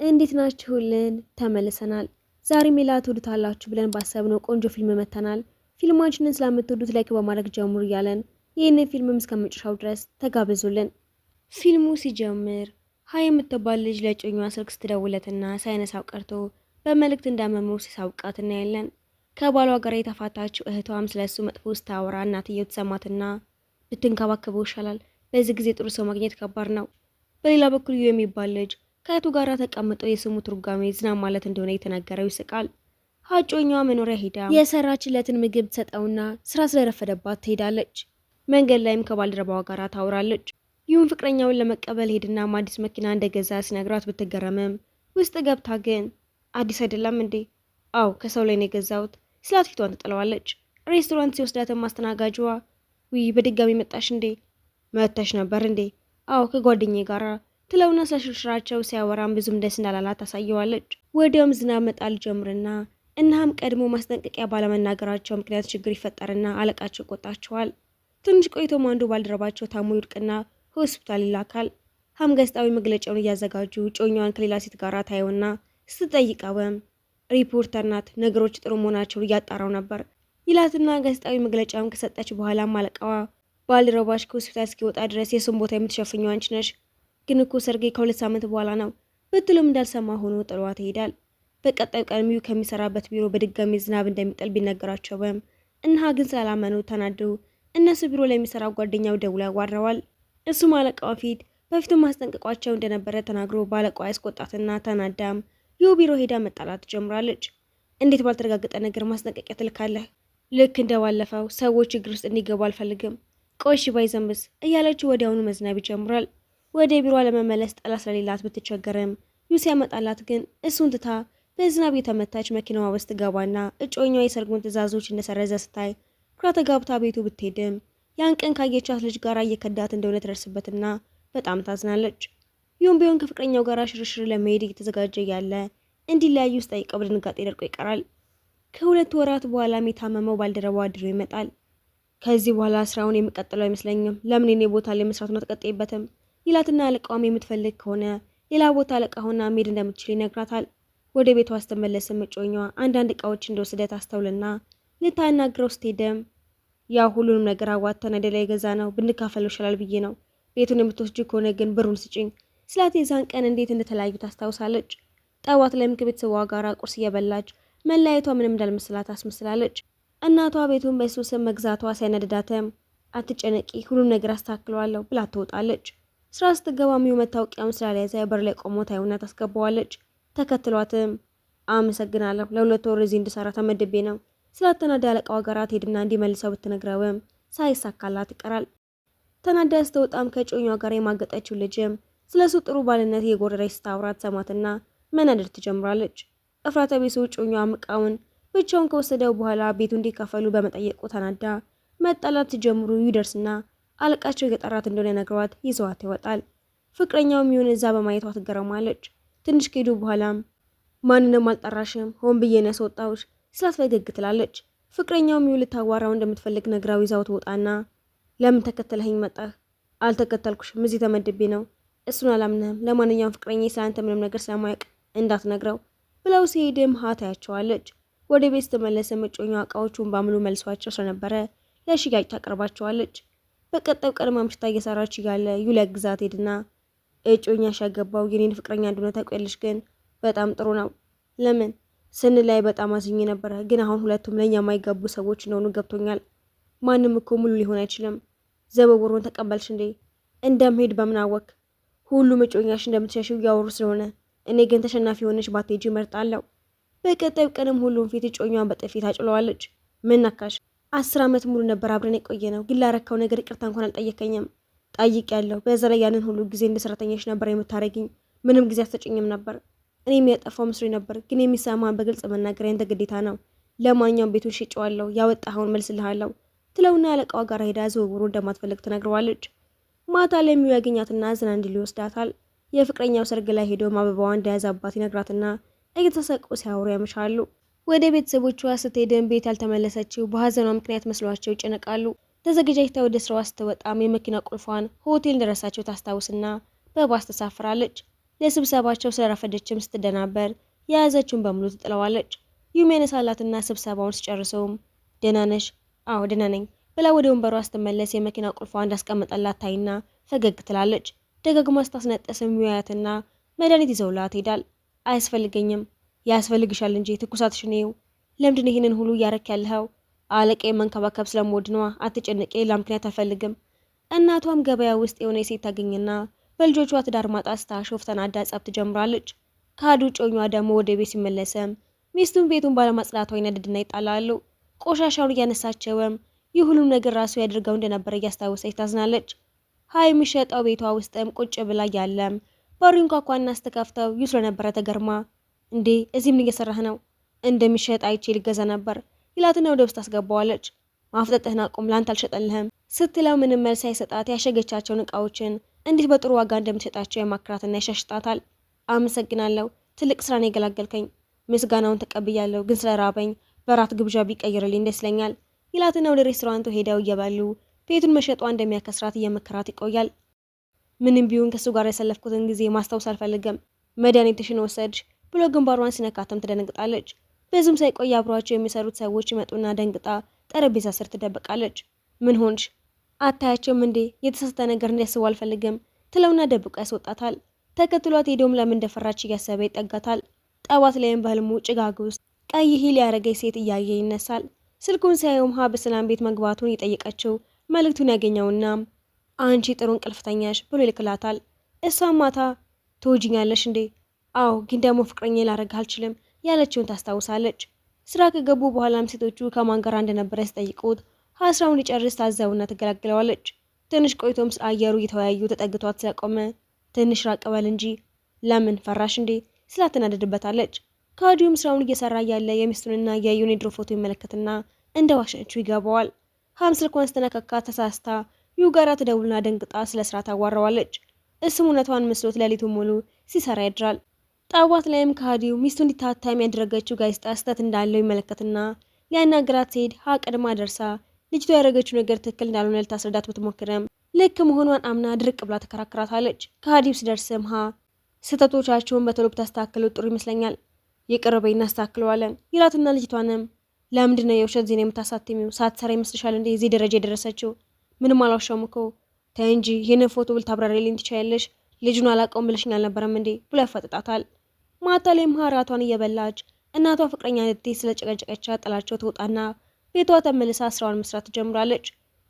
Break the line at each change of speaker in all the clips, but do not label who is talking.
እንዴት ናችሁልን? ተመልሰናል። ዛሬ ሜላት ትወዱታላችሁ ብለን ባሰብነው ቆንጆ ፊልም መተናል። ፊልማችንን ስለምትወዱት ላይክ በማድረግ ጀምሩ እያለን ይህንን ፊልምም እስከመጨረሻው ድረስ ተጋብዙልን። ፊልሙ ሲጀምር ሀይ የምትባል ልጅ ለእጮኛዋ ስልክ ስትደውለትና ሳይነሳው ቀርቶ በመልእክት እንዳመመው ሲሳውቃት እናያለን። ከባሏ ጋር የተፋታችው እህቷም ስለሱ መጥፎ ስታወራ እናትየው ትሰማትና ልትንከባከበው ይሻላል፣ በዚህ ጊዜ ጥሩ ሰው ማግኘት ከባድ ነው። በሌላ በኩል የሚባል ልጅ ከእህቱ ጋር ተቀምጠው የስሙ ትርጓሜ ዝናብ ማለት እንደሆነ የተነገረው ይስቃል። ሀጮኛዋ መኖሪያ ሄዳ የሰራችለትን ምግብ ትሰጠውና ስራ ስለረፈደባት ትሄዳለች። መንገድ ላይም ከባልደረባዋ ጋር ታወራለች። ይሁን ፍቅረኛውን ለመቀበል ሄድና አዲስ መኪና እንደገዛ ሲነግራት ብትገረምም ውስጥ ገብታ ግን አዲስ አይደለም እንዴ? አው ከሰው ላይ ነው የገዛሁት ስላት ፊቷን ትጥለዋለች። ሬስቶራንት ሲወስዳትም ማስተናጋጅዋ ውይ በድጋሚ መጣሽ እንዴ? መተሽ ነበር እንዴ? አው ከጓደኛዬ ጋራ ትለውና ስለሽርሽራቸው ሲያወራም ብዙም ደስ እንዳላላት ታሳየዋለች። ወዲያውም ዝናብ መጣል ጀምርና እናም ቀድሞ ማስጠንቀቂያ ባለመናገራቸው ምክንያት ችግር ይፈጠርና አለቃቸው ይቆጣቸዋል። ትንሽ ቆይቶም አንዱ ባልደረባቸው ታሞ ይውድቅና ሆስፒታል ይላካል። ሀም ገስጣዊ መግለጫውን እያዘጋጁ ጮኛዋን ከሌላ ሴት ጋር ታየውና ስትጠይቀውም ሪፖርተር ናት፣ ነገሮች ጥሩ መሆናቸውን እያጣራው ነበር ይላትና ገስጣዊ መግለጫውን ከሰጠች በኋላም አለቃዋ ባልደረባሽ ከሆስፒታል እስኪወጣ ድረስ የሱን ቦታ የምትሸፍኘው አንቺ ነሽ፣ ግን እኮ ሰርጌ ከ2 ሳምንት በኋላ ነው ብትሉም እንዳልሰማ ሆኖ ጥሏት ይሄዳል። በቀጣዩ ቀን ሚዩ ከሚሰራበት ቢሮ በድጋሚ ዝናብ እንደሚጥል ቢነገራቸውም እና ግን ስላላመኑ ተናደው እነሱ ቢሮ ለሚሰራ ጓደኛው ደውሎ ያዋረዋል። እሱም አለቃዋ ፊት በፊትም ማስጠንቀቋቸው እንደነበረ ተናግሮ ባለቃዋ ያስቆጣትና ተናዳም ይሁ ቢሮ ሄዳ መጣላት ትጀምራለች። እንዴት ባልተረጋገጠ ነገር ማስጠንቀቂያ ትልካለህ? ልክ እንደባለፈው ሰዎች ችግር ውስጥ እንዲገቡ አልፈልግም። ቆይሽ ባይዘንብስ እያለችው ወዲያውኑ መዝናብ ይጀምራል። ወደ ቢሮ ለመመለስ ጠላ ስለሌላት ብትቸገርም ዩሲ ያመጣላት ግን እሱን ትታ በዝናብ የተመታች መኪናዋ ውስጥ ገባና እጮኛዋ የሰርጉን ትዕዛዞች እንደሰረዘ ስታይ ኩራ ተጋብታ ቤቱ ብትሄድም ያን ቀን ካየቻት ልጅ ጋር እየከዳት እንደሆነ ትደርስበትና በጣም ታዝናለች። ይሁን ቢሆን ከፍቅረኛው ጋር ሽርሽር ለመሄድ እየተዘጋጀ ያለ እንዲለያዩ ውስጥ ጠይቀው በድንጋጤ ደርቆ ይቀራል። ከ2 ወራት በኋላ የታመመው ባልደረባው አድሮ ይመጣል። ከዚህ በኋላ ስራውን የሚቀጥለው አይመስለኝም፣ ለምን የኔ ቦታ ላይ መስራት ነው ተቀጥይበትም ይላትና አለቃዋም የምትፈልግ ከሆነ ሌላ ቦታ አለቃ ሆና መሄድ እንደምትችል ይነግራታል። ወደ ቤቷ ስትመለስም እጮኛዋ አንዳንድ እቃዎች እንደወሰደ ታስተውልና ልታናግረው ስትሄድም ያ ሁሉንም ነገር አዋጥተን አይደል የገዛ ነው ብንካፈለው ይሻላል ብዬ ነው፣ ቤቱን የምትወስጂ ከሆነ ግን ብሩን ስጪኝ ስላት የዛን ቀን እንዴት እንደተለያዩ ታስታውሳለች። ጠዋት ላይም ከቤተሰቧ ጋር ቁርስ እየበላች መለያየቷ ምንም እንዳልመስላት አስመስላለች። እናቷ ቤቱን በሱ ስም መግዛቷ ሳይነድዳትም አትጨነቂ ሁሉም ነገር አስተካክለዋለሁ ብላ ትወጣለች። ስራ ስትገባ ሚዩ መታወቂያውን ስላልያዘ በር ላይ ቆሞ ታዩና ታስገባዋለች። ተከትሏትም አመሰግናለሁ ለ2 ወር እዚህ እንድሰራ ተመድቤ ነው ስላተናዳ አለቃዋ ጋር ትሄድና እንዲመልሰው ብትነግረውም ሳይሳካላት ይቀራል። ተናዳ ስትወጣም ከጮኛዋ ጋር የማገጠችው ልጅም ስለሱ ጥሩ ባልነት የጎረረች ስታወራት ሰማትና መናደድ ትጀምራለች። እፍራተ ቢሱ ጮኛዋ እቃውን ብቻውን ከወሰደው በኋላ ቤቱ እንዲካፈሉ በመጠየቁ ተናዳ መጣላት ሲጀምሩ ይደርስና አለቃቸው የጠራት እንደሆነ ነግሯት ይዘዋት ይወጣል። ፍቅረኛው ሚዩን እዛ በማየቷ ትገረማለች። ትንሽ ከሄዱ በኋላም ማንንም አልጠራሽም ሆን ብዬ ነው ያስወጣሁሽ ስላት ፈገግ ትላለች። ፍቅረኛው ሚዩ ልታዋራው እንደምትፈልግ ነግራው ይዛው ትወጣና ለምን ተከተለኸኝ መጣህ? አልተከተልኩሽም፣ እዚህ ተመድቤ ነው። እሱን አላምነህም። ለማንኛውም ፍቅረኛ ስላንተ ምንም ነገር ስለማያውቅ እንዳትነግረው ብለው ሲሄድም ታያቸዋለች። ወደ ቤት ስትመለስም እጮኛዋ እቃዎቹን በሙሉ መልሷቸው ስለነበረ ለሽያጭ ታቀርባቸዋለች። በቀጣዩ ቀን ማምሽታ እየሰራች እያለ ዩሊያ ግዛት ሄድና እጮኛሽ ያገባው የኔን ፍቅረኛ እንደሆነ ታውቂያለሽ፣ ግን በጣም ጥሩ ነው። ለምን ስንላይ በጣም አዝኜ ነበረ፣ ግን አሁን ሁለቱም ለኛ የማይገቡ ሰዎች እንደሆኑ ገብቶኛል። ማንም እኮ ሙሉ ሊሆን አይችልም። ዘበወሩን ተቀበልሽ እንዴ? እንደምሄድ በምን አወቅ? ሁሉም እጮኛሽ እንደምትሸሽው እያወሩ ስለሆነ እኔ ግን ተሸናፊ ሆነሽ ባትሄጂ እመርጣለሁ። በቀጣዩ ቀንም ሁሉም ፊት እጮኛዋን በጥፊ ታጭለዋለች። ምን ነካሽ? 10 ዓመት ሙሉ ነበር አብረን የቆየ ነው፣ ግን ላረካው ነገር ይቅርታ እንኳን አልጠየቀኝም። ጠይቄያለሁ። በዛ ላይ ያንን ሁሉ ጊዜ እንደ ሰራተኛሽ ነበር የምታረጊኝ፣ ምንም ጊዜ አትሰጭኝም ነበር። እኔም ያጠፋው መስሎኝ ነበር፣ ግን የሚሰማን በግልጽ መናገር ያንተ ግዴታ ነው። ለማንኛውም ቤቱን ሽጬዋለሁ፣ ያወጣኸውን መልስልሃለሁ ትለውና አለቃዋ ጋር ሄዳ ዝውውሩ እንደማትፈልግ ትነግረዋለች። ማታ ላይ ሚዩ ያገኛትና ዝና እንዲሉ ይወስዳታል። የፍቅረኛው ሰርግ ላይ ሄዶ አበባዋ እንደያዛባት ይነግራትና እየተሰቁ ሲያወሩ ያመሻሉ። ወደ ቤተሰቦቿ ስትሄድም ቤት ያልተመለሰችው በሀዘኗ ምክንያት መስሏቸው ይጨነቃሉ። ተዘጋጅታ ወደ ስራዋ ስትወጣም የመኪና ቁልፏን ሆቴል እንደረሳቸው ታስታውስና በባስ ተሳፍራለች። ለስብሰባቸው ስለረፈደችም ስትደናበር የያዘችውን በሙሉ ትጥለዋለች። ዩም ያነሳላትና ስብሰባውን ሲጨርሰውም ደህና ነሽ? አዎ ደህና ነኝ ብላ ወደ ወንበሯ ስትመለስ የመኪና ቁልፏ እንዳስቀመጠላት ታይና ፈገግ ትላለች። ደጋግማ ስታስነጠስም ያያትና መድኃኒት ይዘውላት ሄዳል። አያስፈልገኝም። ያስፈልግሻል እንጂ ትኩሳትሽን ይው። ለምንድን ይህንን ሁሉ እያረክ ያለኸው? አለቃዬ መንከባከብ ስለምወድ ነዋ። አትጨነቂ፣ ሌላ ምክንያት አልፈልግም። እናቷም ገበያ ውስጥ የሆነ ሴት ታገኝና በልጆቿ ትዳር ማጣት ስታሾፍ ተናዳ ጸብ ትጀምራለች። ካዱ ጮኛዋ ደግሞ ወደ ቤት ሲመለሰም ሚስቱን ቤቱን ባለማጽዳቷ ይነድድና ይጣላሉ። ቆሻሻውን እያነሳቸውም ይህ ሁሉም ነገር ራሱ ያድርገው እንደነበረ እያስታወሰች ታዝናለች። ሀይ የሚሸጠው ቤቷ ውስጥም ቁጭ ብላ ያለም በሩን ኳኳና ስትከፍተው ይህ ስለነበረ ተገርማ እንዴ እዚህ ምን እየሰራህ ነው? እንደሚሸጥ አይቼ ልገዛ ነበር ይላትና ወደ ውስጥ አስገባዋለች። ማፍጠጥህን አቁም፣ ላንተ አልሸጠልህም ስትለው ምንም መልስ ሳይሰጣት ያሸገቻቸውን እቃዎችን እንዴት በጥሩ ዋጋ እንደምትሸጣቸው የማክራትና ያሻሽጣታል። አመሰግናለሁ፣ ትልቅ ስራ ነው የገላገልከኝ። ምስጋናውን ተቀብያለሁ፣ ግን ስለራበኝ በራት ግብዣ ቢቀይርልኝ ደስ ይለኛል ይላትና ወደ ሬስቶራንቱ ሄደው እየበሉ ቤቱን መሸጧ እንደሚያከስራት እየመከራት ይቆያል። ምንም ቢሆን ከሱ ጋር ያሳለፍኩትን ጊዜ ማስታወስ አልፈልግም። መድኃኒትሽን ወሰድሽ ብሎ ግንባሯን ሲነካተም ትደነግጣለች። ብዙም ሳይቆይ አብሯቸው የሚሰሩት ሰዎች ይመጡና ደንግጣ ጠረጴዛ ስር ትደበቃለች። ምን ሆንሽ? አታያቸውም እንዴ? የተሳሳተ ነገር እንዲያስቡ አልፈልግም ትለውና ደብቆ ያስወጣታል። ተከትሏት ሄዶም ለምን እንደፈራች እያሰበ ይጠጋታል። ጠዋት ላይም በህልሙ ጭጋግ ውስጥ ቀይ ሂል ያረገች ሴት እያየ ይነሳል። ስልኩን ሲያየውም በሰላም ቤት መግባቱን የጠየቀችው መልእክቱን ያገኘውና አንቺ ጥሩ እንቅልፍ ተኛሽ ብሎ ይልክላታል። እሷም ማታ ትወጂኛለሽ እንዴ? አዎ፣ ግን ደግሞ ፍቅረኛ ላረግህ አልችልም ያለችውን ታስታውሳለች። ስራ ከገቡ በኋላም ሴቶቹ ከማን ጋር እንደነበረ ሲጠይቁት ሀስራውን ሊጨርስ ታዘውና ትገላግለዋለች። ትንሽ ቆይቶም አየሩ እየተወያዩ ተጠግቷት ስለቆመ ትንሽ ራቅ በል እንጂ ለምን ፈራሽ እንዴ ስላትናደድበታለች። ከአዲሁም ስራውን እየሰራ ያለ የሚስቱንና የዩን የድሮ ፎቶ ይመለከትና እንደ ዋሸችው ይገባዋል። ስልኳን ስትነካካ ተሳስታ ዩ ጋራ ትደውልና ደንግጣ ስለ ስራ ታዋራዋለች። እሱም እውነቷን መስሎት ሌሊቱን ሙሉ ሲሰራ ያድራል። ጠዋት ላይም ከአዲው ሚስቱ እንዲታተም ያደረገችው ጋዜጣ ስህተት እንዳለው ይመለከትና ሊያናግራት ሲሄድ ቀድማ ደርሳ ልጅቷ ያደረገችው ነገር ትክክል እንዳልሆነ ልታስረዳት ብትሞክርም ልክ መሆኗን አምና ድርቅ ብላ ተከራክራታለች። ከአዲው ሲደርስም ስህተቶቻቸውን በቶሎ ብታስተካክለው ጥሩ ይመስለኛል፣ የቅርበኝ እናስተካክለዋለን ይላትና ልጅቷንም ለምንድነው የውሸት ዜና የምታሳትሚው? ሳትሰራ ይመስልሻል እንዴ እዚህ ደረጃ የደረሰችው? ምንም አልዋሻውም እኮ ተይ እንጂ ይህንን ፎቶ ብታብራሪልኝ ትችያለሽ? ልጁን አላውቀውም ብለሽኝ አልነበረም እንዴ ብሎ ያፋጥጣታል። ማታ ላይም ራቷን እየበላች እናቷ ፍቅረኛ ነቴ ስለ ጨቀጨቀቻ ጥላቸው ትወጣና ቤቷ ተመልሳ ስራዋን መስራት ትጀምራለች።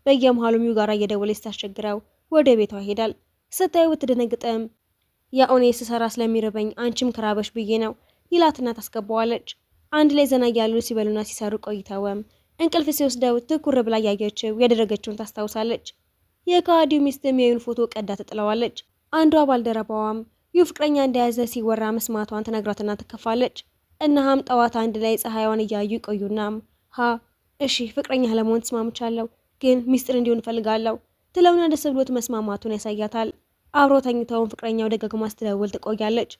በየመሃሉ ሚው ጋር እየደወለች ስታስቸግረው ወደ ቤቷ ይሄዳል። ስታየው ብትደነግጥም የኦኔ ስሰራ ስለሚርበኝ አንቺም ክራበሽ ብዬ ነው ይላትና ታስገባዋለች። አንድ ላይ ዘና እያሉ ሲበሉና ሲሰሩ ቆይተውም እንቅልፍ ሲወስደው ትኩር ብላ ያየችው ያደረገችውን ታስታውሳለች። የካዲው ሚስትም የዩን ፎቶ ቀዳ ትጥለዋለች። አንዷ ባልደረባዋም ዩ ፍቅረኛ እንደያዘ ሲወራ መስማቷን ትነግራትና ትከፋለች። እናም ጠዋት አንድ ላይ ፀሐይዋን እያዩ ይቆዩናም እሺ ፍቅረኛ ለመሆን ተስማምቻለሁ፣ ግን ሚስጥር እንዲሆን እፈልጋለሁ ትለውና ደስ ብሎት መስማማቱን ያሳያታል። አብሮ ተኝተውን ፍቅረኛው ደጋግማ ስትደውል ትቆያለች።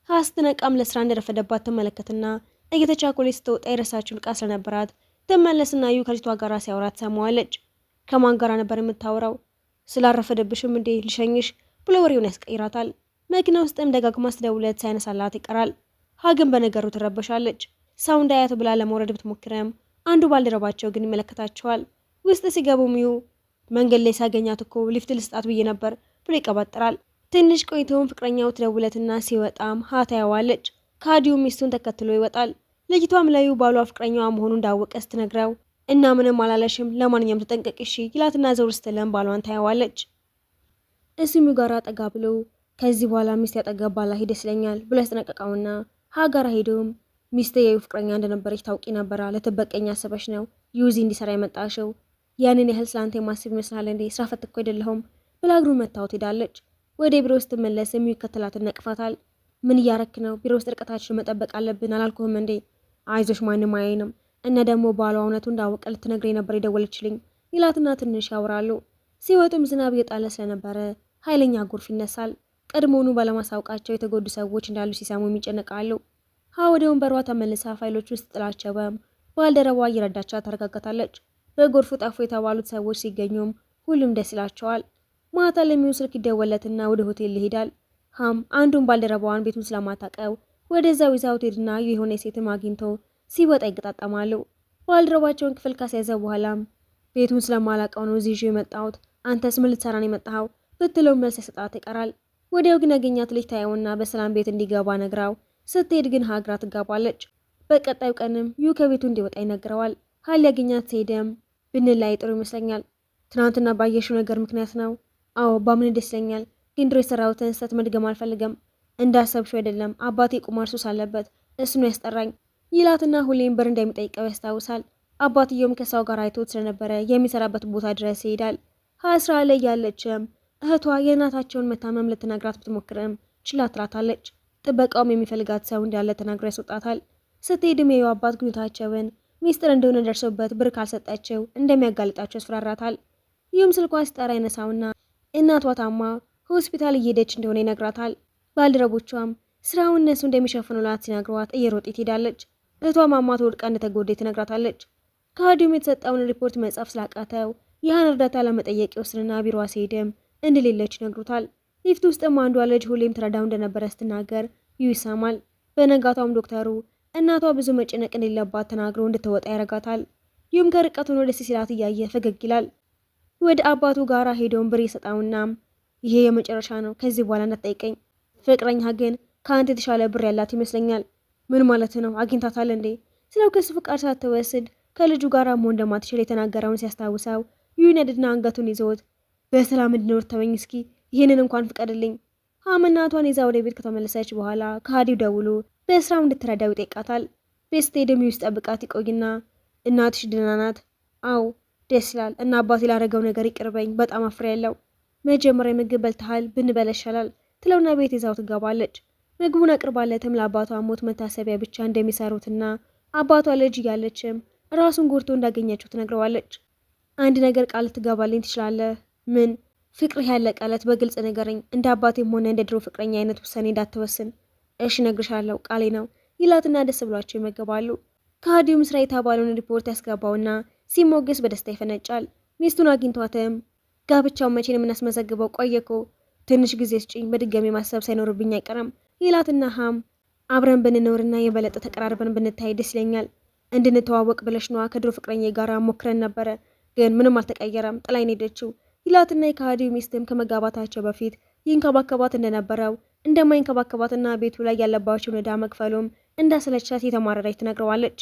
ስትነቃም ለስራ እንደረፈደባት ትመለከትና እየተቻኮለች ስትወጣ የረሳችውን ዕቃ ስለነበራት ትመለስና ዩ ከልጅቷ ጋር ሲያወራ ትሰማዋለች። ከማን ጋር ነበር የምታወራው? ስላረፈደብሽም እንዴ ልሸኝሽ ብሎ ወሬውን ያስቀይራታል። መኪና ውስጥም ደጋግማ ስትደውለት ሳይነሳላት ይቀራል። ግን በነገሩ ትረበሻለች። ሰው እንዳያት ብላ ለመውረድ ብትሞክረም አንዱ ባልደረባቸው ግን ይመለከታቸዋል። ውስጥ ሲገቡም ዩ መንገድ ላይ ሳገኛት እኮ ሊፍት ልስጣት ብዬ ነበር ብሎ ይቀባጥራል። ትንሽ ቆይተውም ፍቅረኛው ትደውለትና ሲወጣም ታያዋለች። ካዲው ሚስቱን ተከትሎ ይወጣል። ልጅቷም ላዩ ባሏ ፍቅረኛዋ መሆኑ እንዳወቀ ስትነግረው እና ምንም አላለሽም ለማንኛውም ተጠንቀቂ እሺ ይላትና ዘውር ስትለም ባሏን ታያዋለች። እሱም ጋራ ጠጋ ብሎ ከዚህ በኋላ ሚስት ያጠገብ ባላ ሂድ ይስለኛል ብሎ ያስጠነቀቀውና ጋራ ሄዶም ሚስት የዩ ፍቅረኛ እንደነበረች ታውቂ ነበራ፣ ለተበቀኛ አሰበሽ ነው ዩዚ እንዲሰራ የመጣሽው? ያንን ያህል ስላንተ የማስብ ይመስላል እንዴ? ስራ ፈት እኮ አይደለሁም ብላ እግሩ መታው ትሄዳለች። ወደ ቢሮ ውስጥ መለስ የሚከተላትን ነቅፋታል። ምን እያረክ ነው? ቢሮ ውስጥ ርቀታችን መጠበቅ አለብን አላልኩህም እንዴ? አይዞሽ ማንም አያይንም። እና ደግሞ ባሏ እውነቱ እንዳወቀ ልትነግረኝ ነበር የደወለችልኝ ይላትና ትንሽ ያወራሉ። ሲወጡም ዝናብ እየጣለ ስለነበረ ኃይለኛ ጎርፍ ይነሳል። ቀድሞውኑ ባለማሳውቃቸው የተጎዱ ሰዎች እንዳሉ ሲሰሙ ይጨነቃሉ። ወደ ወንበሯ ተመልሳ ፋይሎች ውስጥ ጥላቸውም ባልደረቧ እየረዳቻት ታረጋጋታለች። በጎርፉ ጠፉ የተባሉት ሰዎች ሲገኙም ሁሉም ደስ ይላቸዋል። ማታ ለሚው ስልክ ይደወለትና ወደ ሆቴል ይሄዳል። ሃም አንዱን ባልደረባዋን ቤቱን ስለማታውቀው ወደዛው ይዛው ትሄድና የሆነ ሴትም አግኝቶ ሲወጣ ይገጣጠማሉ። ባልደረባቸውን ክፍል ካስያዘ በኋላም ቤቱን ስለማላውቀው ነው እዚህ የመጣሁት፣ አንተስ ምን ልትሰራ ነው የመጣኸው ብትለው መልስ ሰጣት ይቀራል። ወዲያው ግን ያገኛት ልጅ ታየውና በሰላም ቤት እንዲገባ ነግራው ስትሄድ ግን ሀግራ ትጋባለች። በቀጣዩ ቀንም ዩ ከቤቱ እንዲወጣ ይነግረዋል። ሀል ያገኛት ሲሄድም ብንላይ ጥሩ ይመስለኛል። ትናንትና ባየሽው ነገር ምክንያት ነው? አዎ ባምን ደስ ይለኛል፣ ግን ድሮ የሰራሁትን ስህተት መድገም አልፈልግም። እንዳሰብሽው አይደለም፣ አባቴ ቁማር ሱስ አለበት፣ እሱ ነው ያስጠራኝ ይላትና ሁሌም ብር እንደሚጠይቀው ያስታውሳል። አባትየውም ከሰው ጋር አይቶት ስለነበረ የሚሰራበት ቦታ ድረስ ይሄዳል። ስራ ላይ ያለችም እህቷ የእናታቸውን መታመም ልትነግራት ብትሞክርም ችላ ትላታለች። ጥበቃውም የሚፈልጋት ሰው እንዳለ ተናግሮ ያስወጣታል። ስትሄድም የዩ አባት ግንኙነታቸውን ሚስጥር እንደሆነ ደርሶበት ብር ካልሰጣቸው እንደሚያጋልጣቸው ያስፈራራታል። ይህም ስልኳ ሲጠራ ይነሳውና እናቷ ታማ ሆስፒታል እየሄደች እንደሆነ ይነግራታል። ባልደረቦቿም ስራውን እነሱ እንደሚሸፍኑላት ሲነግሯት እየሮጠች ትሄዳለች። እህቷ ማማት ወድቃ እንደተጎዳች ትነግራታለች። ከሃዲውም የተሰጠውን ሪፖርት መጻፍ ስላቃተው ይህን እርዳታ ለመጠየቅ ይወስንና ቢሮዋ ሲሄድም እንደሌለች ይነግሩታል። ሊፍት ውስጥም አንዷ ልጅ ሁሌም ትረዳው እንደነበረ ስትናገር ዩ ይሰማል። በነጋታውም ዶክተሩ እናቷ ብዙ መጨነቅ እንደሌለባት ተናግሮ እንድትወጣ ያረጋታል። ይህም ከርቀቱን ወደ ሲላት እያየ ፈገግ ይላል። ወደ አባቱ ጋር ሄደውን ብር ይሰጣውና ይሄ የመጨረሻ ነው፣ ከዚህ በኋላ እንዳትጠይቀኝ። ፍቅረኛ ግን ከአንተ የተሻለ ብር ያላት ይመስለኛል። ምን ማለት ነው? አግኝታታል እንዴ? ስለው ከሱ ፍቃድ ሳትወስድ ከልጁ ጋር መሆን እንደማትችል የተናገረውን ሲያስታውሰው ዩናይትድና አንገቱን ይዘውት በሰላም እንድኖር ተወኝ፣ እስኪ ይህንን እንኳን ፍቀድልኝ። ሃም እናቷን ይዛ ወደ ቤት ከተመለሰች በኋላ ከሃዲው ደውሎ በስራው እንድትረዳው ይጠይቃታል። ቤት ስትሄድም ውስጥ ጠብቃት ይቆይና እናትሽ ደህና ናት? አዎ ደስ ይላል፣ እና አባቴ ላደረገው ነገር ይቅርበኝ፣ በጣም አፍሬያለሁ። መጀመሪያ ምግብ በልተሃል? ብንበላ ይሻላል ትለውና ቤት ይዛው ትገባለች። ምግቡን አቅርባለትም ለአባቷ ሞት መታሰቢያ ብቻ እንደሚሰሩትና አባቷ ልጅ እያለችም ራሱን ጎድቶ እንዳገኘችው ትነግረዋለች። አንድ ነገር ቃል ትገባልኝ ትችላለህ? ምን? ፍቅርህ ያለቀለት በግልጽ ነገረኝ፣ እንደ አባቴም ሆነ እንደ ድሮ ፍቅረኛ አይነት ውሳኔ እንዳትወስን። እሺ እነግርሻለሁ፣ ቃሌ ነው ይላትና ደስ ብሏቸው ይመገባሉ። ከሃዲውም ስራ የተባለውን ሪፖርት ያስገባውና ሲሞግስ በደስታ ይፈነጫል። ሚስቱን አግኝቷትም ጋብቻውን መቼ ነው የምናስመዘግበው? ቆየኮ ትንሽ ጊዜ ስጪኝ፣ በድጋሚ ማሰብ ሳይኖርብኝ አይቀርም ይላትና ሃም አብረን ብንኖርና የበለጠ ተቀራርበን ብንታይ ደስ ይለኛል። እንድንተዋወቅ ብለሽ ነዋ ከድሮ ፍቅረኛ ጋር ሞክረን ነበረ፣ ግን ምንም አልተቀየረም፣ ጥላኝ ሄደችው ይላትና የከሃዲው ሚስትም ከመጋባታቸው በፊት ይንከባከባት እንደነበረው እንደማይንከባከባትና ቤቱ ላይ ያለባቸውን ዕዳ መክፈሉም እንዳሰለቻት የተማረረች ትነግረዋለች።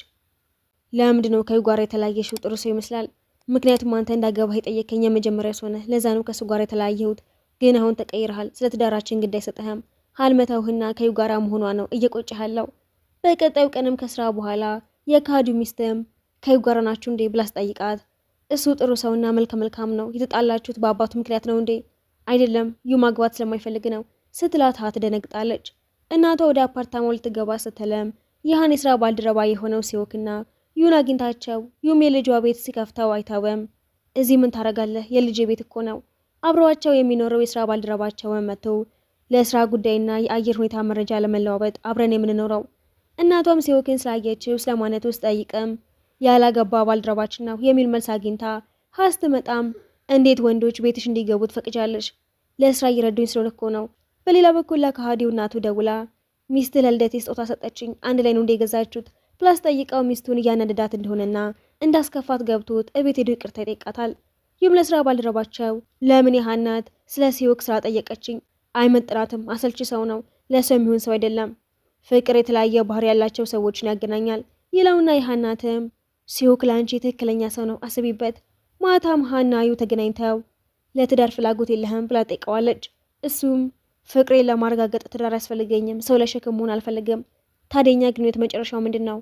ለምንድን ነው ከዩ ጋር የተለያየሽው? ጥሩ ሰው ይመስላል። ምክንያቱም አንተ እንዳገባህ የጠየከኝ የመጀመሪያ ሰው ነህ። ለዛ ነው ከሱ ጋር የተለያየሁት። ግን አሁን ተቀይረሃል። ስለ ትዳራችን ግድ አይሰጥህም። ሀልመታውህና ከዩ ጋር መሆኗ ነው እየቆጨሃለው። በቀጣዩ ቀንም ከስራ በኋላ የከሃዲው ሚስትም ከዩ ጋር ናችሁ እንዴ ብላ ስጠይቃት እሱ ጥሩ ሰውና መልካም ነው። የተጣላችሁት በአባቱ ምክንያት ነው እንዴ? አይደለም፣ ዩ ማግባት ስለማይፈልግ ነው ስትላት ትደነግጣለች። እናቷ ወደ አፓርታማው ልትገባ ስትለም ይህን የስራ ባልደረባ የሆነው ሲወክና ዩን አግኝታቸው ዩም የልጇ ቤት ሲከፍተው አይተውም። እዚህ ምን ታረጋለህ? የልጅ ቤት እኮ ነው። አብረዋቸው የሚኖረው የስራ ባልደረባቸው መጥቶ ለስራ ጉዳይና የአየር ሁኔታ መረጃ ለመለዋወጥ አብረን የምንኖረው። እናቷም ሲወክን ስላየችው ስለማነቱ ጠይቅም ያላገባ ባልደረባችን ነው የሚል መልስ አግኝታ ስትመጣም እንዴት ወንዶች ቤትሽ እንዲገቡ ትፈቅጃለሽ? ለስራ እየረዱኝ ስለሆነ እኮ ነው። በሌላ በኩል ለከሃዲው እናቱ ደውላ ሚስት ለልደቴ ስጦታ ሰጠችኝ፣ አንድ ላይ ነው እንደገዛችሁት ፕላስ ጠይቀው ሚስቱን እያነደዳት እንደሆነና እንዳስከፋት ገብቶት እቤት ሄዶ ይቅርታ ይጠይቃታል። ይህም ለስራ ባልደረባቸው ለምን ያህናት ስለ ሲወክ ስራ ጠየቀችኝ? አይመጥናትም፣ አሰልቺ ሰው ነው፣ ለሰው የሚሆን ሰው አይደለም። ፍቅር የተለያየ ባህሪ ያላቸው ሰዎችን ያገናኛል ይለውና ያህናትም ሲወክ ለአንቺ ትክክለኛ ሰው ነው፣ አስቢበት። ማታም ሀናዩ ተገናኝተው ለትዳር ፍላጎት የለህም ብላ ጠይቀዋለች። እሱም ፍቅሬን ለማረጋገጥ ትዳር አያስፈልገኝም፣ ሰው ለሸክም መሆን አልፈልግም። ታዲያ ግንኙነት መጨረሻው ምንድን ነው?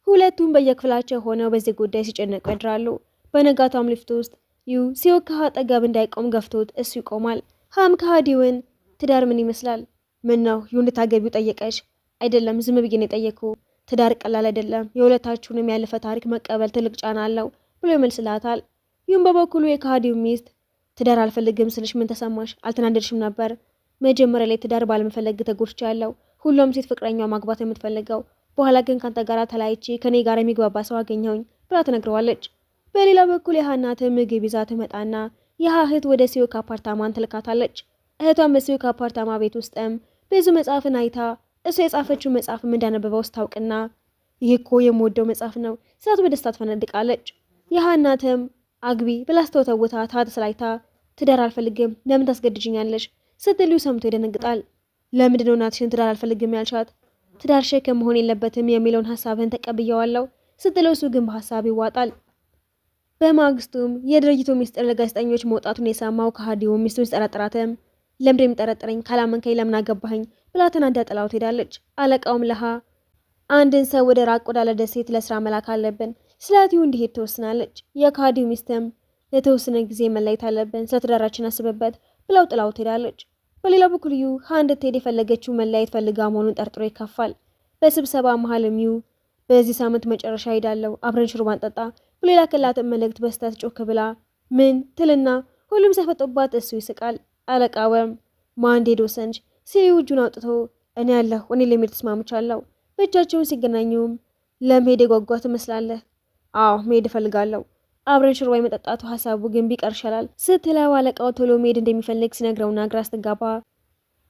ሁለቱም በየክፍላቸው ሆነው በዚህ ጉዳይ ሲጨነቁ ያድራሉ። በነጋታም ሊፍት ውስጥ ዩ ሲወክ አጠገብ እንዳይቆም ገፍቶት እሱ ይቆማል። ሃም ከሃዲውን ትዳር ምን ይመስላል? ምን ነው ዩ እንድታገቢው ጠየቀሽ? አይደለም ዝም ብዬ ነው የጠየኩ። ትዳር ቀላል አይደለም፣ የሁለታችሁንም ያለፈ ታሪክ መቀበል ትልቅ ጫና አለው ብሎ ይመልስላታል። ይሁን በበኩሉ የከሃዲው ሚስት ትዳር አልፈልግም ስልሽ ምን ተሰማሽ? አልተናደድሽም ነበር? መጀመሪያ ላይ ትዳር ባለመፈለግ ተጎድቻለሁ። ሁሉም ሴት ፍቅረኛዋ ማግባት የምትፈልገው፣ በኋላ ግን ካንተ ጋር ተለያይቼ ከኔ ጋር የሚግባባ ሰው አገኘሁኝ ብላ ትነግረዋለች። በሌላ በኩል የሃናት ምግብ ይዛ ትመጣና የእህት ወደ ሲወክ አፓርታማን ትልካታለች። እህቷን መስዩ ከአፓርታማ ቤት ውስጥም ብዙ መጽሐፍን አይታ እሱ የጻፈችው መጽሐፍም እንዳነበበው ስታውቅና ይህ እኮ የምወደው መጽሐፍ ነው ስላት በደስታ ትፈነድቃለች። የሃናትም አግቢ ብላ ስተወተውታ ታተስላይታ ትዳር አልፈልግም ለምን ታስገድጅኛለሽ ስትሉ ሰምቶ ይደነግጣል። ለምንድነው እናትሽን ትዳር አልፈልግም ያልሻት? ትዳር ሸክም መሆን የለበትም የሚለውን ሀሳብህን ተቀብየዋለሁ ስትለው እሱ ግን በሀሳብ ይዋጣል። በማግስቱም የድርጅቱ ሚስጥር ለጋዜጠኞች መውጣቱን የሰማው ከሃዲው ሚስቱን ሲጠረጥራትም ለምንድን የሚጠረጥረኝ ካላመንከኝ ለምን አገባኸኝ ብላ ተናዳ ጥላው ትሄዳለች። አለቃውም ለሃ አንድን ሰው ወደ ራቅ ወዳለ ደሴት ለስራ መላክ አለብን ስላቲው እንዲሄድ ትወስናለች። የከሃዲው ሚስትም ለተወሰነ ጊዜ መለየት አለብን ስለ ትዳራችን አስብበት ብላው ጥላው ትሄዳለች። በሌላ በኩል ዩ እንድትሄድ የፈለገችው መለያየት ፈልጋ መሆኑን ጠርጥሮ ይከፋል። በስብሰባ መሀልም ዩ በዚህ ሳምንት መጨረሻ ሄዳለሁ አብረን ሽርባን ጠጣ ብሎ የላከላትን መልእክት በስተት ጮክ ብላ ምን ትልና ሁሉም ሲያፈጡባት እሱ ይስቃል። አለቃወም ማንዴዶ ሰንጅ ሲሉ እጁን አውጥቶ እኔ ያለሁ እኔ ለመሄድ ተስማምቻለሁ። በእጃቸውን ሲገናኙም ለመሄድ የጓጓ ትመስላለህ? አዎ መሄድ እፈልጋለሁ። አብረን ሽርባ የመጠጣቱ ሀሳቡ ግን ቢቀር ይሻላል ስትለው አለቃው ቶሎ መሄድ እንደሚፈልግ ሲነግረውና ግራ ስትጋባ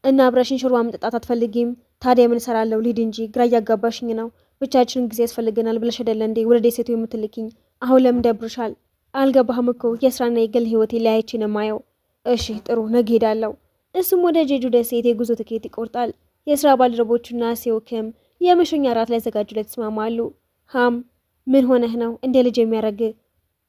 እና አብረሽን ሽርባ መጠጣት አትፈልጊም? ታዲያ ምን እሰራለሁ ልሂድ እንጂ ግራ እያጋባሽኝ ነው። ብቻችንን ጊዜ ያስፈልገናል ብለሽ አይደለ እንዴ ወደ ደሴቱ የምትልኪኝ? አሁን ለምን ደብርሻል? አልገባህም እኮ የስራና የግል ህይወቴ ለያይቼ ነው የማየው። እሺ ጥሩ ነገ ሄዳለሁ። እሱም ወደ ጄጁ ደሴት የጉዞ ትኬት ይቆርጣል። የስራ ባልደረቦቹና ሲዮክም የመሸኛ እራት ላይ ዘጋጁለት ይስማማሉ። ሃም ምን ሆነህ ነው እንደ ልጅ የሚያረግ?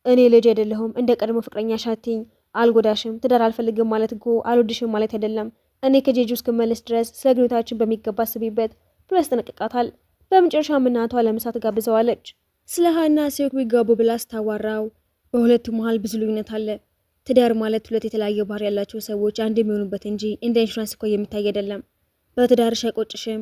እኔ ልጅ አይደለሁም እንደ ቀድሞ ፍቅረኛ ሻትኝ አልጎዳሽም። ትዳር አልፈልግም ማለት እኮ አልወድሽም ማለት አይደለም። እኔ ከጄጁ እስክመለስ ድረስ ስለ ግንኙነታችን በሚገባ አስቢበት ብሎ ያስጠነቅቃታል። በመጨረሻም እናቷ ለምሳ ትጋብዘዋለች። ስለ ሃና ሲዮክ ቢጋቡ ብላ ስታዋራው በሁለቱ መሀል ብዙ ልዩነት አለ። ትዳር ማለት ሁለት የተለያየ ባህሪ ያላቸው ሰዎች አንድ የሚሆኑበት እንጂ እንደ ኢንሹራንስ እኮ የሚታይ አይደለም። በትዳርሽ አይቆጭሽም?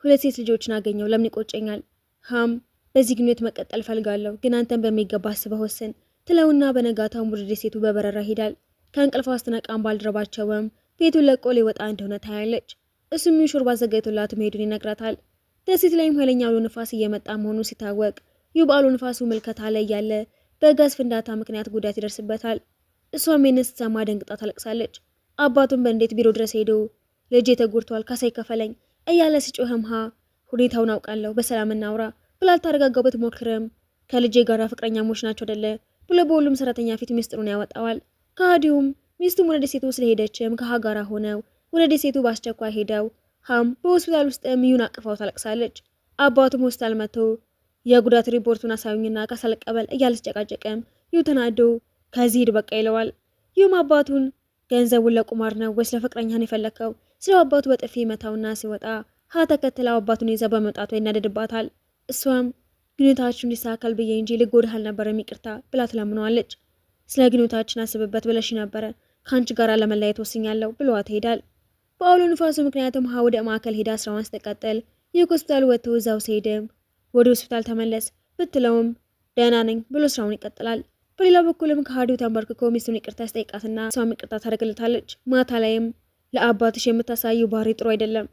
ሁለት ሴት ልጆችን አገኘው ለምን ይቆጨኛል? ሃም በዚህ ግንኙነት መቀጠል ፈልጋለሁ ግን አንተን በሚገባ አስበህ ወስን ትለውና በነጋታው ወደ ደሴቱ በበረራ ሄዳል። ከእንቅልፏ ስትነቃም ባልደረባቸውም ቤቱን ለቆ ሊወጣ እንደሆነ ታያለች። እሱም ሾርባ አዘጋጅቶላት መሄዱን ይነግራታል። ደሴት ላይም ኃይለኛ አውሎ ንፋስ እየመጣ መሆኑ ሲታወቅ ይህ በአውሎ ንፋሱ ምልከታ ላይ ያለ በጋዝ ፍንዳታ ምክንያት ጉዳት ይደርስበታል። እሷም ይህንን ስትሰማ ደንግጣ ታለቅሳለች። አባቱም በእንዴት ቢሮ ድረስ ሄዶ ልጄ ተጎድቷል ካሳ ይከፈለኝ እያለ ሲጮህምሃ ሁኔታውን አውቃለሁ በሰላም እናውራ ብላ ልታረጋጋው ብትሞክርም ከልጄ ጋር ፍቅረኛሞች ናቸው አይደለ ብሎ በሁሉም ሰራተኛ ፊት ሚስጥሩን ያወጣዋል። ከሃዲውም ሚስቱም ወደ ደሴቱ ስለሄደችም ከሃ ጋር ሆነው ወደ ደሴቱ በአስቸኳይ ሄደው ሃም በሆስፒታል ውስጥ ሚዩን አቅፋው ታለቅሳለች። አባቱም ሆስፒታል መጥቶ የጉዳት ሪፖርቱን አሳዩኝና ካሳ ልቀበል እያለ ሲጨቃጨቅም ዩ ተናዶ ከዚህ ሂድ በቃ ይለዋል። ይሁም አባቱን ገንዘቡን ለቁማር ነው ወይስ ለፍቅረኛን የፈለከው ስለው አባቱ በጥፊ መታውና ሲወጣ ሃ ተከትለው አባቱን ይዛ በመምጣቷ ይናደድባታል። እሷም ግንኙነታችን እንዲሳካል ብዬ እንጂ ልጎዳህ አልነበረም ይቅርታ ብላ ትለምነዋለች። ስለ ግንኙነታችን አስብበት ብለሽ ነበረ ከአንቺ ጋር ለመለያየት ወስኛለሁ ብሏት ይሄዳል። በአውሎ ንፋሱ ምክንያቱም ሃ ወደ ማዕከል ሄዳ ስራዋን ስትቀጥል ይህ ሆስፒታል ወጥቶ እዛው ሲሄድም ወደ ሆስፒታል ተመለስ ብትለውም ደህና ነኝ ብሎ ስራውን ይቀጥላል። በሌላ በኩልም ከሃዲው ተንበርክኮ ሚስቱን ይቅርታ ያስጠይቃትና እሷም ይቅርታ ታደርግለታለች። ማታ ላይም ለአባትሽ የምታሳየው ባህሪ ጥሩ አይደለም፣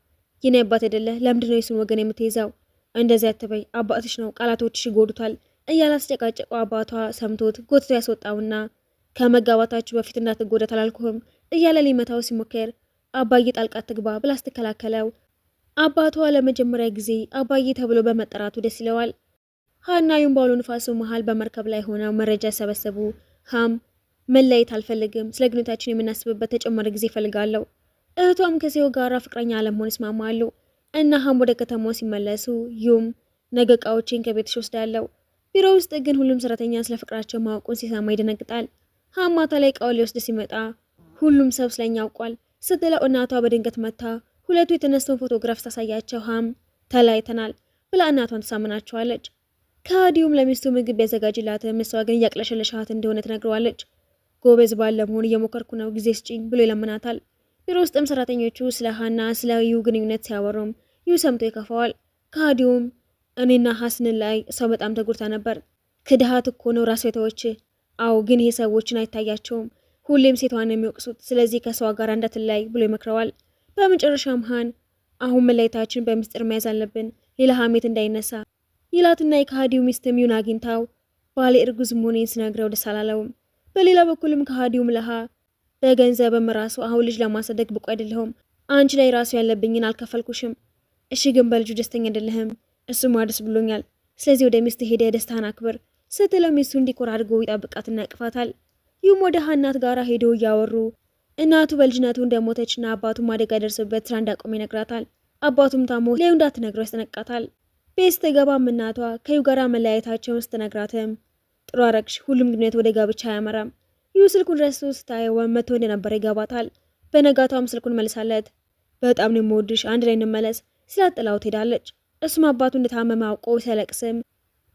የኔ አባት አይደለ ለምንድነው የሱን ወገን የምትይዘው? እንደዚህ አትበይ፣ አባትሽ ነው፣ ቃላቶችሽ ይጎዱታል እያለ አስጨቃጨቀው። አባቷ ሰምቶት ጎትቶ ያስወጣውና ከመጋባታችሁ በፊት እንዳትጎዳ አላልኩህም እያለ ሊመታው ሲሞክር አባዬ ጣልቃ ትግባ ብላ ስትከላከለው አባቷ ለመጀመሪያ ጊዜ አባዬ ተብሎ በመጠራቱ ደስ ይለዋል። ሃና ዩም በአውሎ ንፋሱ መሃል በመርከብ ላይ ሆነው መረጃ ያሰበሰቡ። ሃም መለየት አልፈልግም፣ ስለ ግንኙነታችን የምናስብበት ተጨማሪ ጊዜ እፈልጋለሁ። እህቷም ከዚሁ ጋር ፍቅረኛ አለመሆን ይስማማሉ እና ሃም ወደ ከተማው ሲመለሱ ዩም ነገ እቃዎችን ከቤትሽ ወስዳለሁ። ቢሮ ውስጥ ግን ሁሉም ሰራተኛ ስለ ፍቅራቸው ማወቁን ሲሰማ ይደነግጣል። ሃም ማታ ላይ እቃውን ሊወስድ ሲመጣ ሁሉም ሰው ስለኛ ያውቋል ስትለው እናቷ በድንገት መታ ሁለቱ የተነሱን ፎቶግራፍ ታሳያቸው። ሃም ተለያይተናል ብላ እናቷን ትሳምናቸዋለች። ከሃዲውም ለሚስቱ ምግብ ያዘጋጅላትም እሷ ግን እያቅለሸለሻት እንደሆነ ትነግረዋለች። ጎበዝ ባል ለመሆን እየሞከርኩ ነው ጊዜ ስጪኝ ብሎ ይለምናታል። ቢሮ ውስጥም ሰራተኞቹ ስለ ሃና ስለ ዩ ግንኙነት ሲያወሩም ዩ ሰምቶ ይከፋዋል። ከሃዲውም እኔና ሀስንን ላይ ሰው በጣም ተጎድታ ነበር። ክድሃት እኮ ነው ራሱ የተወች። አዎ ግን ይሄ ሰዎችን አይታያቸውም፣ ሁሌም ሴቷን የሚወቅሱት፣ ስለዚህ ከሰዋ ጋር እንዳትለያይ ብሎ ይመክረዋል። በመጨረሻም ሃን አሁን መለየታችን በምስጢር መያዝ አለብን ሌላ ሀሜት እንዳይነሳ ይላትና የከሃዲው ሚስትም ዩን አግኝታው ባሌ እርጉዝ መሆኔን ስነግረው ደስ አላለውም። በሌላ በኩልም ከሃዲውም ለሃ በገንዘብም ራሱ አሁን ልጅ ለማሳደግ ብቁ አይደለሁም። አንቺ ላይ ራሱ ያለብኝን አልከፈልኩሽም። እሺ ግን በልጁ ደስተኛ አይደለህም። እሱ ማደስ ብሎኛል። ስለዚህ ወደ ሚስት ሄደ ደስታን አክብር ስትለው ሚስቱ እንዲኮራ አድርጎ ይጠብቃትና ያቅፋታል። ይህም ወደ ሀናት ጋር ሄዶ እያወሩ እናቱ በልጅነቱ እንደሞተችና አባቱም አደጋ ደርሶበት ስራ እንዳቆመ ይነግራታል። አባቱም ታሞ ለዩ እንዳትነግረው ያስጠነቅቃታል። ቤት ስትገባም እናቷ ከዩ ጋር መለያየታቸውን ስትነግራትም ጥሩ አረግሽ፣ ሁሉም ግንኙነት ወደ ጋብቻ አያመራም። ዩ ስልኩን ረስቶ ስታየው መጥቶ እንደነበረ ይገባታል። በነጋቷም ስልኩን መልሳለት በጣም ነው የምወድሽ፣ አንድ ላይ እንመለስ ስላት ጥላው ትሄዳለች። እሱም አባቱ እንደታመመ አውቆ ሲያለቅስም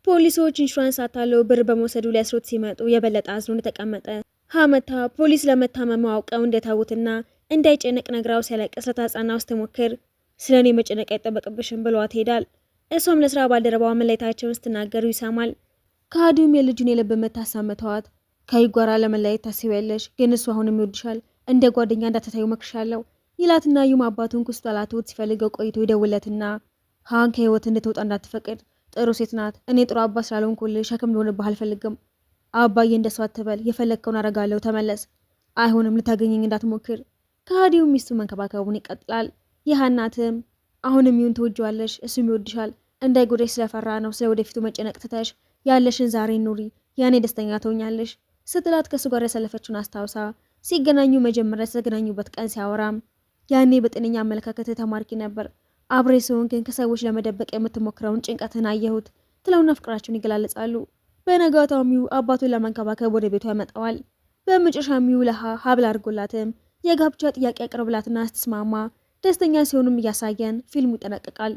ፖሊሶች ኢንሹራንስ አታለው ብር በመውሰዱ ሊያስሩት ሲመጡ የበለጠ አዝኖ እንደተቀመጠ ሀመታ ፖሊስ ለመታመሙ አውቀው እንደታውትና እንዳይጨነቅ ነግራው ሲያለቅስ ለታጻናው ስትሞክር ስለ እኔ መጨነቅ አይጠበቅብሽም ብሏት ይሄዳል። እሷም ለስራ ባልደረባዋ መለየታቸውን ስትናገሩ ይሰማል። ከአዲሁም የልጁን የልብ ምት አሳምተዋት ከዩ ጋር ለመለያየት ታስቢያለሽ፣ ግን እሱ አሁንም ይወድሻል፣ እንደ ጓደኛ እንዳትታዩ መክርሻለሁ ይላትና ዩም አባቱን ኩስቱ አላትውት ሲፈልገው ቆይቶ ይደውለትና ሀን ከህይወት እንድትወጣ እንዳትፈቅድ ጥሩ ሴት ናት። እኔ ጥሩ አባት ስላልሆንኩልሽ ሸክም ልሆንብህ አልፈልግም። አባዬ እንደሷ አትበል፣ የፈለግከውን አረጋለሁ፣ ተመለስ። አይሆንም፣ ልታገኘኝ እንዳትሞክር። ከሃዲው ሚስቱ መንከባከቡን ይቀጥላል። የሀናትም አሁንም ይሁን ትወጂዋለሽ፣ እሱም ይወድሻል፣ እንዳይጎዳሽ ስለፈራ ነው ስለ ወደፊቱ መጨነቅ ትተሽ ያለሽን ዛሬ ኑሪ፣ ያኔ ደስተኛ ትሆኛለሽ ስትላት ከእሱ ጋር ያሳለፈችውን አስታውሳ ሲገናኙ መጀመሪያ ስለተገናኙበት ቀን ሲያወራም ያኔ በጤነኛ አመለካከት ተማርኪ ነበር፣ አብሬ ሲሆን ግን ከሰዎች ለመደበቅ የምትሞክረውን ጭንቀትን አየሁት ትለውና ፍቅራቸውን ይገላለጻሉ። በነጋታው ሚው አባቱን ለመንከባከብ ወደ ቤቱ ያመጣዋል። በመጨረሻ ሚው ለሃ ሀብል አድርጎላትም የጋብቻ ጥያቄ ያቀርብላትና ስትስማማ ደስተኛ ሲሆኑም እያሳየን ፊልሙ ይጠናቀቃል።